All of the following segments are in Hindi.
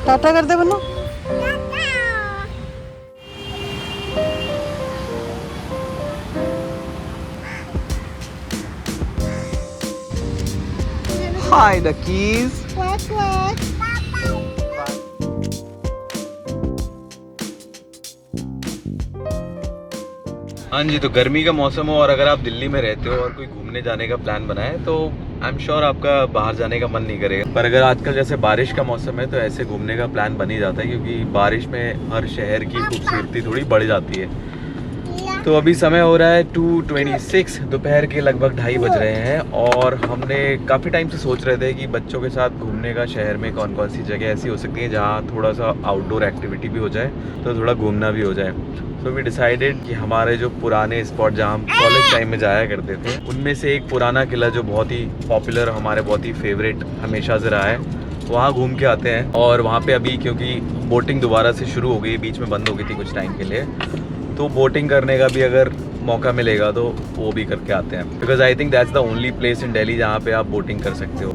टाटा करते बनो। Hi duckies. Quack quack। हाँ जी, तो गर्मी का मौसम हो और अगर आप दिल्ली में रहते हो और कोई घूमने जाने का प्लान बनाए तो आई एम श्योर आपका बाहर जाने का मन नहीं करेगा। पर अगर आजकल जैसे बारिश का मौसम है तो ऐसे घूमने का प्लान बन ही जाता है, क्योंकि बारिश में हर शहर की खूबसूरती थोड़ी बढ़ जाती है। तो अभी समय हो रहा है 2:26, दोपहर के लगभग 2:30 बज रहे हैं और हमने काफ़ी टाइम से सोच रहे थे कि बच्चों के साथ घूमने का शहर में कौन कौन सी जगह ऐसी हो सकती है जहाँ थोड़ा सा आउटडोर एक्टिविटी भी हो जाए, तो थोड़ा घूमना भी हो जाए। सो वी डिसाइडेड कि हमारे जो पुराने स्पॉट जहाँ हम कॉलेज टाइम में जाया करते थे, उनमें से एक पुराना किला जो बहुत ही पॉपुलर, हमारे बहुत ही फेवरेट हमेशा से रहा है, वहाँ घूम के आते हैं। और वहाँ पे अभी क्योंकि बोटिंग दोबारा से शुरू हो गई, बीच में बंद हो गई थी कुछ टाइम के लिए, तो बोटिंग करने का भी अगर मौका मिलेगा तो वो भी करके आते हैं। Because I think that's the only place in Delhi जहाँ पे आप बोटिंग कर सकते हो।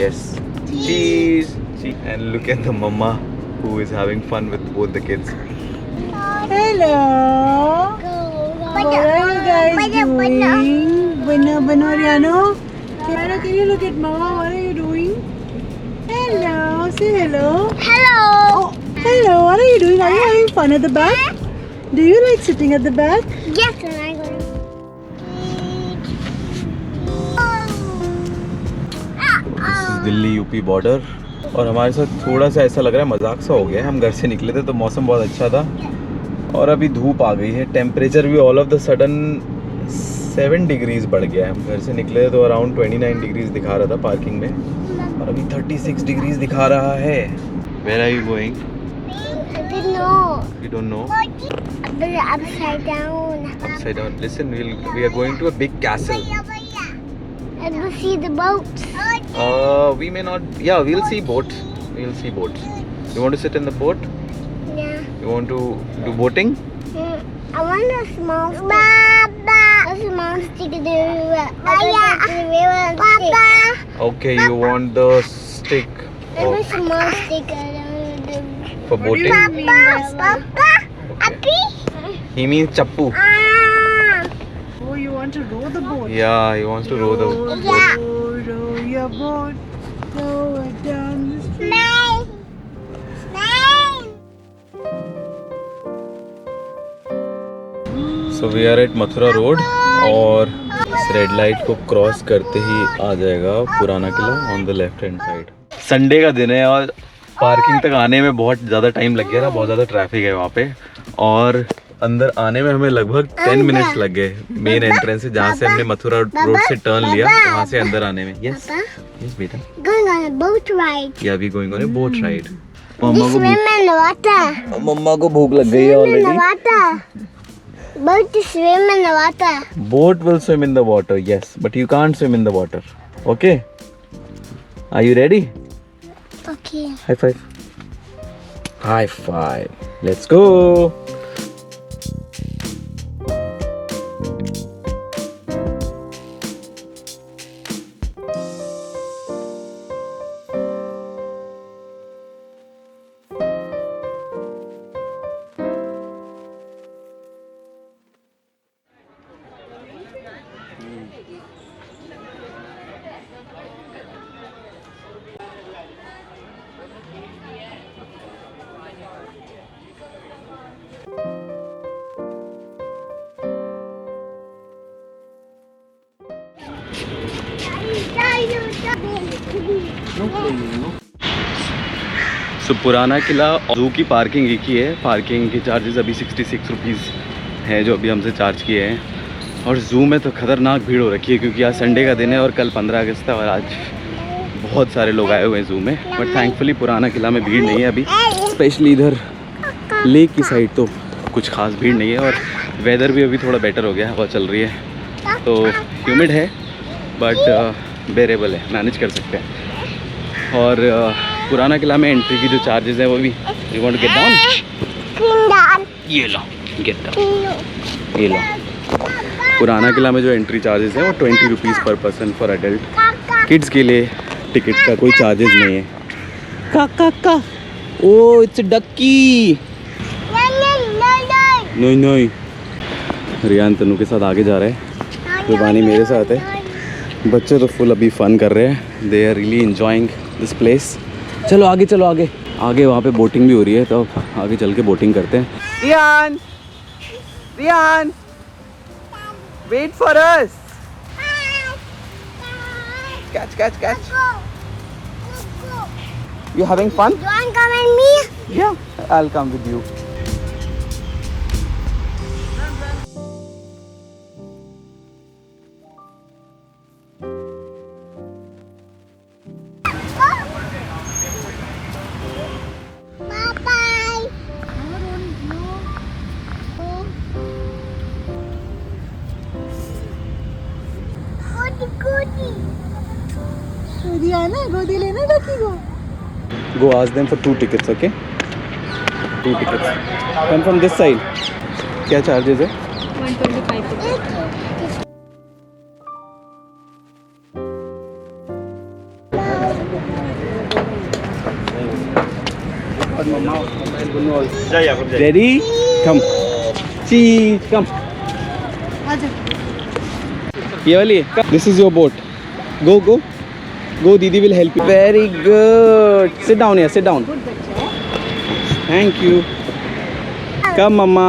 Yes, cheese. And look at the mama who is having fun with both the kids. Hello, what are you guys doing? Bano, Riano. Riano, can you look at mama? What are you doing? Hello, say hello. Hello. Oh, hello, what are you doing? Are you having fun at the back? Do you like sitting at the back? Yes, and I'm going to This is Delhi UP border. और हमारे साथ थोड़ा सा ऐसा लग रहा है मजाक सा हो गया है। हम घर से निकले थे तो मौसम बहुत अच्छा था और अभी धूप आ गई है। टेम्परेचर भी all of the sudden 7 degrees बढ़ गया है। हम घर से निकले थे तो अराउंड 29 डिग्रीज दिखा रहा था पार्किंग में, और अभी 36 डिग्रीज दिखा रहा है। Where are you going? I didn't know. You don't know? I've been upside down. Upside down. Listen, we are going to a big castle. And we'll see the boats. We may not. Yeah, we'll see boats. We'll see boats. You want to sit in the boat? Yeah. You want to do boating? I want a small stick. A small stick to the river. I want to the river and stick. Okay, you want the stick And a small stick for boating? Papa, Okay. He means chappu. Oh, you want to row the boat? Yeah, he wants to row the boat. Row your boat, row it down the street. So we are at Mathura road और इस रेड लाइट को क्रॉस करते ही आ जाएगा Purana Qila on the left hand side. Sunday का दिन है और पार्किंग तक आने में बहुत ज़्यादा टाइम लग गया ना, बहुत ज़्यादा ट्रैफिक है वहाँ पे, और अंदर आने में हमें लगभग 10 मिनट्स लग गए मेन एंट्रेंस से, जहाँ से हमने मथुरा रोड से टर्न लिया वहाँ से अंदर आने में। यस यस बेटा, Going on a boat ride. या we going on a boat ride. We swim in the water. मम्मा को भूख लग गई है Swim in the already. water. Boat to swim in the water. Boat will swim in the water, yes, but you can't swim in the water. Okay? Are you ready? Okay. High five. High five. Let's go. So, पुराना किला जू की पार्किंग एक ही है। पार्किंग के चार्जेस अभी 66 रुपीज़ हैं जो अभी हमसे चार्ज किए हैं। और ज़ू में तो खतरनाक भीड़ हो रखी है क्योंकि आज संडे का दिन है और कल 15 अगस्त है और आज बहुत सारे लोग आए हुए हैं ज़ू में। बट थैंकफुली पुराना किला में भीड़ नहीं है अभी, स्पेशली इधर लेक की साइड तो कुछ खास भीड़ नहीं है। और वेदर भी अभी थोड़ा बेटर हो गया, हवा चल रही है, तो ह्यूमिड है बट बेरेबल है, मैनेज कर सकते हैं। और पुराना किला में एंट्री की जो चार्जेस हैं वो भी, you want to get down, ये लो गेट डाउन, ये लो। पुराना किला में जो एंट्री चार्जेस हैं वो 20 रुपीज़ पर पर्सन फॉर एडल्ट। किड्स के लिए टिकट का कोई चार्जेस नहीं है। का ओ इट्स डक्की। नहीं रियान तनु के साथ आगे जा रहे हैं, रुबानी मेरे साथ है। बच्चे तो फुल अभी फन कर रहे हैं, they are really enjoying this place. चलो आगे आगे वहाँ पे बोटिंग भी हो रही है, तो आगे चल के बोटिंग करते हैं। Riyan wait for us. Catch. You having fun? You want to come with me? Yeah, I'll come with you. Bye-bye. Goody. Riyana गोदी लेना डक्की को। Go ask them for 2 tickets, okay? 2 tickets. Come from this side. क्या charges है? 125 Ready? Come. Cheese, come. आजा। ये वाली। This is your boat. Go. Didi will help you. Very good. Sit down here. Sit down. Thank you. Come, mama.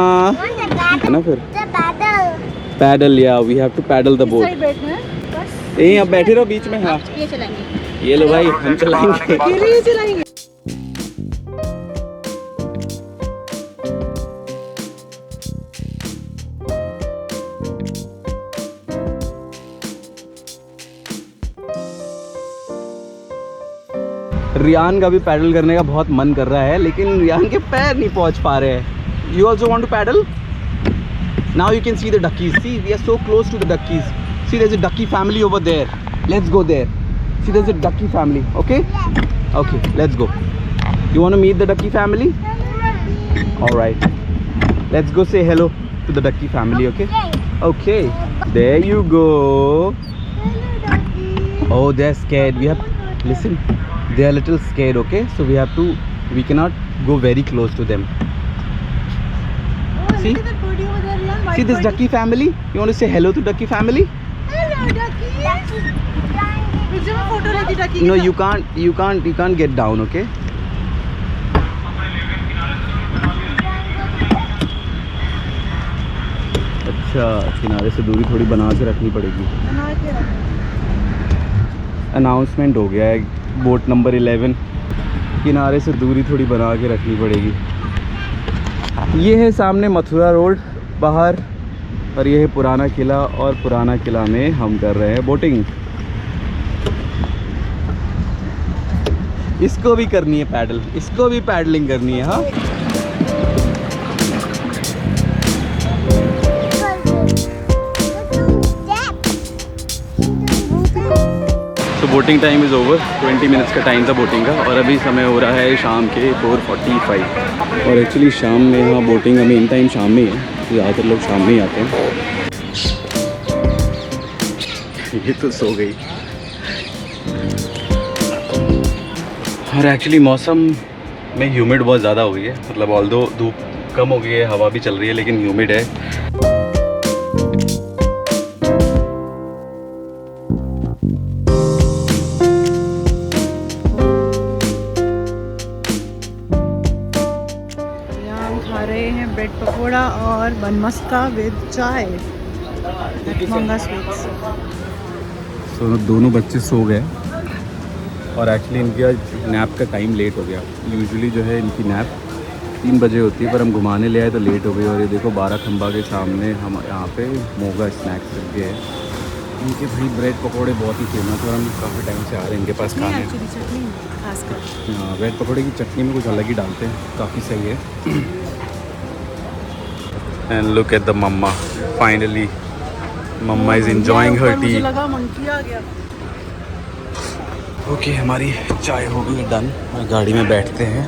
है ना फिर? The paddle. Paddle, yeah. We have to paddle the boat. Side बैठना है बस। यहीं आप बैठे रहो बीच में। हाँ ये चलाएंगे। ये लो भाई, हम चलाएंगे। अकेले ही चलाएंगे। रियान का भी पैडल करने का बहुत मन कर रहा है, लेकिन रियान के पैर नहीं पहुंच पा रहे हैं। You also want to paddle? Now you can see the duckies. See we are so close to the duckies. See there is a ducky family over there. Let's go there. See there is a ducky family. Okay let's go. You want to meet the ducky family? Alright, let's go say hello to the ducky family. Okay there you go. Oh, they're scared. We have, listen, they are a little scared, okay? So we cannot go very close to them. See? Look at that birdie over there, Riyan. White See this birdie. ducky family? You want to say hello to ducky family? Hello, ducky. रुक जा, मैं फोटो लेती ducky No, के साथ। you can't get down, okay? अच्छा, किनारे से दूरी थोड़ी बना के रखनी पड़ेगी। बना के रख। अनाउंसमेंट हो गया है, बोट नंबर 11, किनारे से दूरी थोड़ी बना के रखनी पड़ेगी। ये है सामने मथुरा रोड बाहर, और ये है पुराना किला, और पुराना किला में हम कर रहे हैं बोटिंग। इसको भी करनी है पैडल, इसको भी पैडलिंग करनी है। हाँ तो boating time is over. 20 minutes का टाइम था बोटिंग का, और अभी समय हो रहा है शाम के 4:45। और एक्चुअली शाम में यहाँ बोटिंग का मेन टाइम शाम में ही है, तो ज़्यादातर लोग शाम में ही आते हैं। ये तो सो गई। और एक्चुअली मौसम में ह्यूमिड बहुत ज़्यादा हो गई है, मतलब ऑल्दो धूप कम हो गई है, हवा भी चल रही है, लेकिन ह्यूमिड है। ब्रेड पकोड़ा और बन मस्का विद चाय मंगा स्वीट्स। तो दोनों बच्चे सो गए, और एक्चुअली इनकी आज नैप का टाइम लेट हो गया। यूजुअली जो है इनकी नैप 3 बजे होती है, पर हम घुमाने ले आए तो लेट हो गई। और ये देखो 12 खंबा के सामने हम यहाँ पे मोगा स्नैक्स लग गए हैं। इनके भाई ब्रेड पकोड़े बहुत ही फेमस, और हम काफ़ी टाइम से आ रहे हैं इनके पास खाने। चटनी खासकर हाँ, ब्रेड पकोड़े की चटनी में कुछ अलग ही डालते हैं, काफ़ी सही है। And look at the mamma, finally mamma is enjoying her tea. मुझे लगा मंकी आ गया। ओके, हमारी चाय हो गई डन, और गाड़ी में बैठते हैं।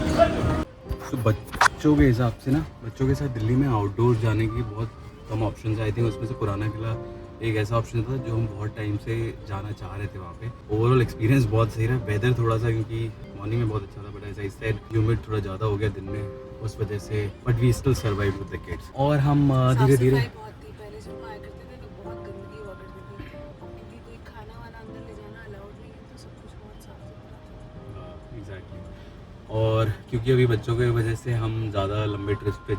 तो बच्चों के हिसाब से ना, बच्चों के साथ दिल्ली में आउटडोर जाने की बहुत कम ऑप्शन है। आई थिंक उसमें से पुराना किला एक ऐसा ऑप्शन था जो हम बहुत टाइम से जाना चाह रहे थे वहाँ पे। ओवरऑल एक्सपीरियंस बहुत सही रहा। वेदर थोड़ा सा, क्योंकि मॉर्निंग में बहुत अच्छा था, but as I said humid थोड़ा ज़्यादा हो गया दिन में, उस वजह से, but we still survive with the kids. और हम धीरे धीरे पहले जब हम आया करते थे तो बहुत गंदगी हुआ करती थी, क्योंकि कोई खाना वाना अंदर ले जाना अलाउड नहीं है, तो सब कुछ बहुत साफ सुथरा। एग्जैक्टली। और क्योंकि अभी बच्चों की वजह से हम ज़्यादा लंबे ट्रिप्स पे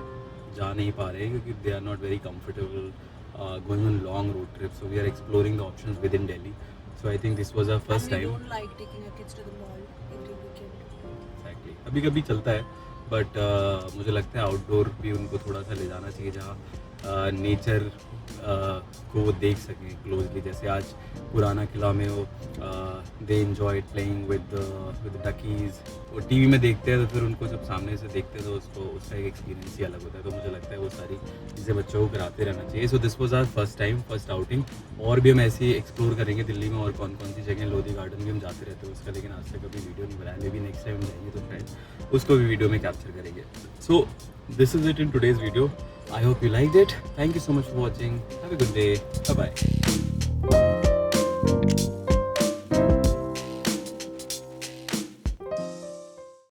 जा नहीं पा रहे हैं, क्योंकि they are not very comfortable going on long road trip, so we are exploring the options within Delhi. So I think this was our first time. We don't like taking our kids to the mall every weekend. Exactly, कभी कभी चलता है, बट मुझे लगता है आउटडोर भी उनको थोड़ा सा ले जाना चाहिए, जहाँ नेचर को वो देख सकें क्लोजली। जैसे आज पुराना किला में वो दे एंजॉय प्लेइंग विद डकीज़। वो टीवी में देखते हैं तो फिर उनको जब सामने से देखते हैं तो उसको उसका एक एक्सपीरियंस ही अलग होता है। तो मुझे लगता है वो सारी चीज़ें बच्चों को कराते रहना चाहिए। So this was our first time, first outing. और भी हम ऐसे ही एक्सप्लोर करेंगे दिल्ली में, और कौन कौन सी जगह, लोधी गार्डन भी हम जाते रहते हैं उसका, लेकिन आज तक कभी वीडियो नहीं बनाया। मे बी नेक्स्ट टाइम हम जाएंगे तो शायद उसको भी वीडियो में कैप्चर करेंगे। So this is it in today's video. I hope you liked it. Thank you so much for watching. Have a good day. Bye bye.